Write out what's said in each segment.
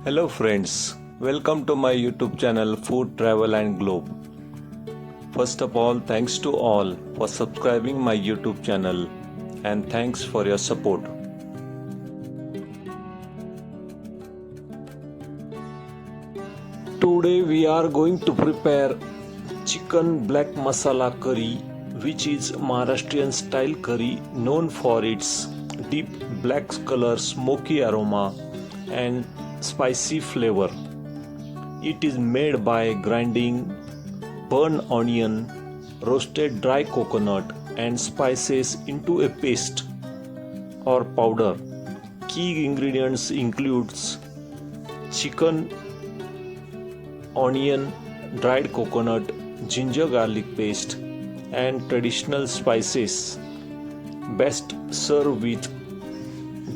Hello friends, welcome to my YouTube channel Food Travel and Globe. First of all, thanks to all for subscribing my YouTube channel and thanks for your support. Today we are going to prepare Chicken Black Masala Curry, which is Maharashtrian style curry known for its deep black color, smoky aroma and spicy flavor. It is made by grinding burnt onion, roasted dry coconut and spices into a paste or powder. Key ingredients includes chicken, onion, dried coconut, ginger garlic paste and traditional spices. Best serve with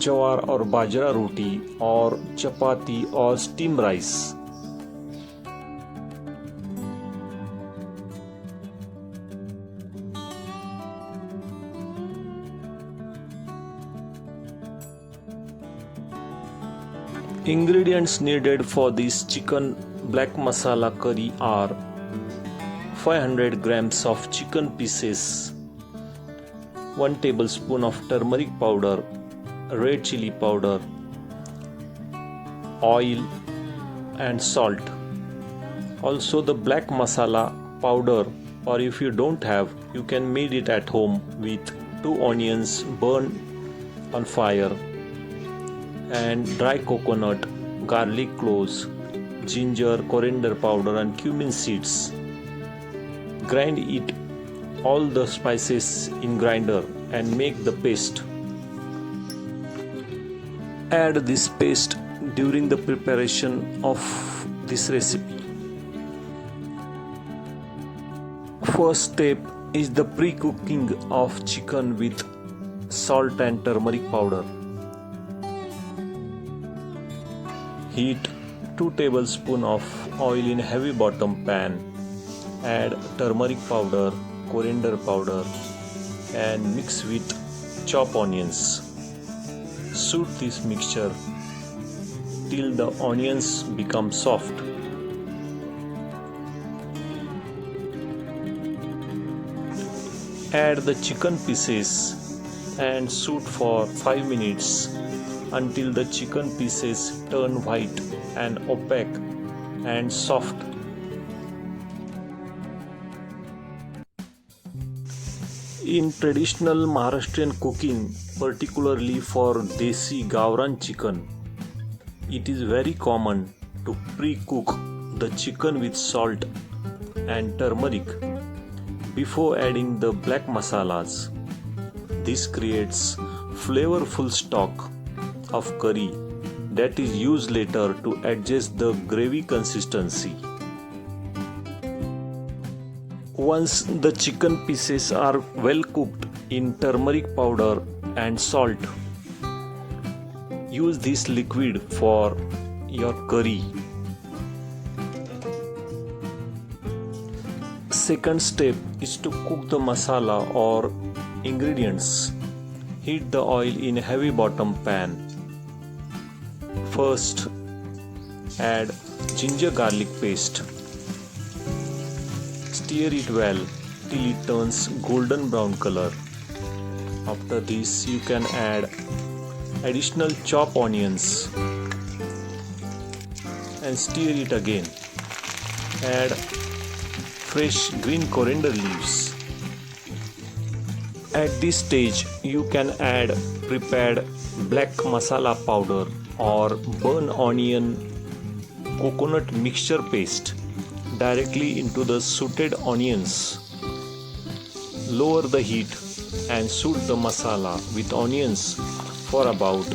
jawar or bajra roti or chapati or steamed rice. Ingredients needed for this chicken black masala curry are 500 grams of chicken pieces, 1 tablespoon of turmeric powder, red chili powder, oil and salt. Also the black masala powder, or if you don't have, you can make it at home with 2 onions burned on fire and dry coconut, garlic cloves, ginger, coriander powder and cumin seeds. Grind it all the spices in grinder and make the paste. Add this paste during the preparation of this recipe. First step is the pre-cooking of chicken with salt and turmeric powder. Heat 2 tablespoons of oil in heavy bottom pan. Add turmeric powder, coriander powder and mix with chopped onions. Soak this mixture till the onions become soft. Add the chicken pieces and soak for 5 minutes until the chicken pieces turn white and opaque and soft. In traditional Maharashtrian cooking, particularly for Desi Gavran chicken, it is very common to pre-cook the chicken with salt and turmeric before adding the black masalas. This creates flavorful stock of curry that is used later to adjust the gravy consistency. Once the chicken pieces are well cooked in turmeric powder and salt, use this liquid for your curry. Second step is to cook the masala or ingredients. Heat the oil in a heavy bottom pan. First, add ginger garlic paste. Stir it well till it turns golden brown color. After this, you can add additional chopped onions and stir it again. Add fresh green coriander leaves. At this stage, you can add prepared black masala powder or burnt onion coconut mixture paste directly into the sauteed onions. Lower the heat and saute the masala with onions for about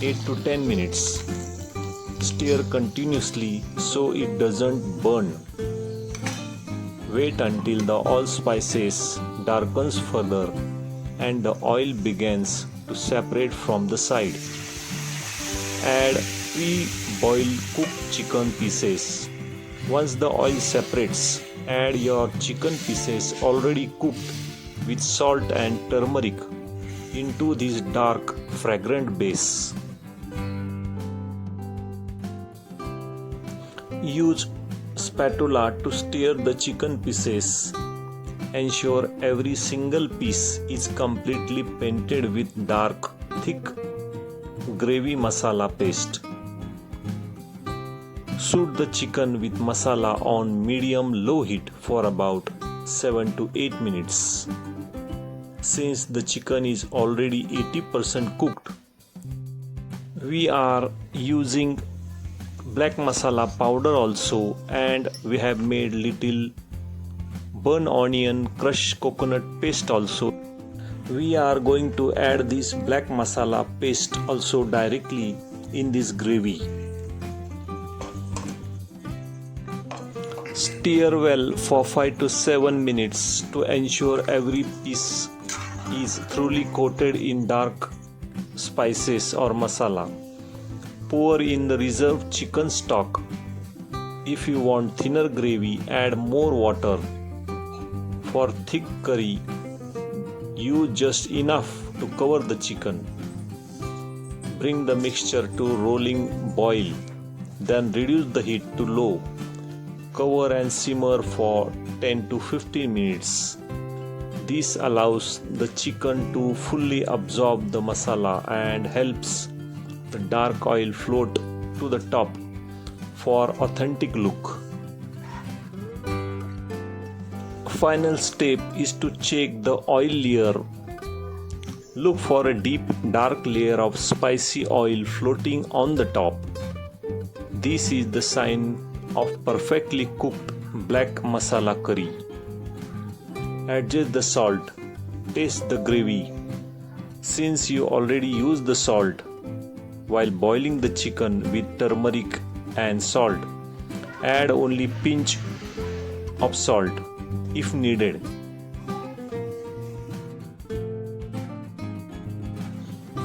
8 to 10 minutes. Stir continuously so it doesn't burn. Wait until the all spices darkens further and the oil begins to separate from the side. Add pre-boiled cooked chicken pieces. Once the oil separates, add your chicken pieces already cooked with salt and turmeric into this dark fragrant base. Use spatula to stir the chicken pieces. Ensure every single piece is completely painted with dark, thick gravy masala paste. Soak the chicken with masala on medium-low heat for about 7 to 8 minutes. Since the chicken is already 80% cooked, we are using black masala powder also, and we have made little burn onion, crushed coconut paste also. We are going to add this black masala paste also directly in this gravy. Stir well for 5 to 7 minutes to ensure every piece is thoroughly coated in dark spices or masala. Pour in the reserved chicken stock. If you want thinner gravy, add more water. For thick curry, use just enough to cover the chicken. Bring the mixture to rolling boil, then reduce the heat to low. Cover and simmer for 10 to 15 minutes. This allows the chicken to fully absorb the masala and helps the dark oil float to the top for authentic look. Final step is to check the oil layer. Look for a deep dark layer of spicy oil floating on the top. This is the sign of perfectly cooked black masala curry. Adjust the salt. Taste the gravy. Since you already used the salt while boiling the chicken with turmeric and salt, add only pinch of salt if needed.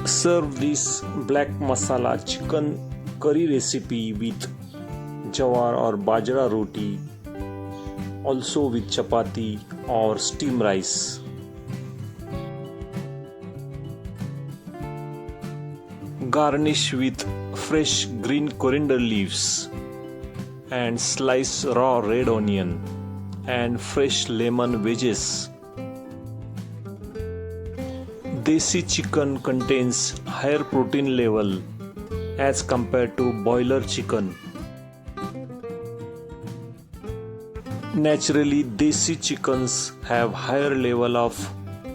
Serve this black masala chicken curry recipe with jawar or bajra roti, also with chapati or steamed rice. Garnish with fresh green coriander leaves and slice raw red onion and fresh lemon wedges. Desi chicken contains higher protein level as compared to boiler chicken. Naturally, Desi chickens have higher level of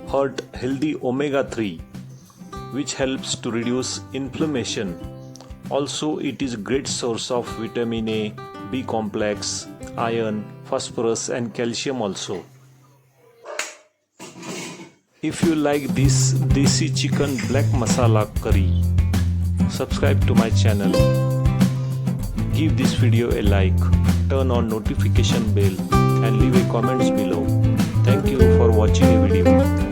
healthy omega-3, which helps to reduce inflammation. Also, it is a great source of vitamin A, B complex, iron, phosphorus and calcium also. If you like this Desi chicken black masala curry, subscribe to my channel. Give this video a like, turn on notification bell and leave a comments below. Thank you for watching the video.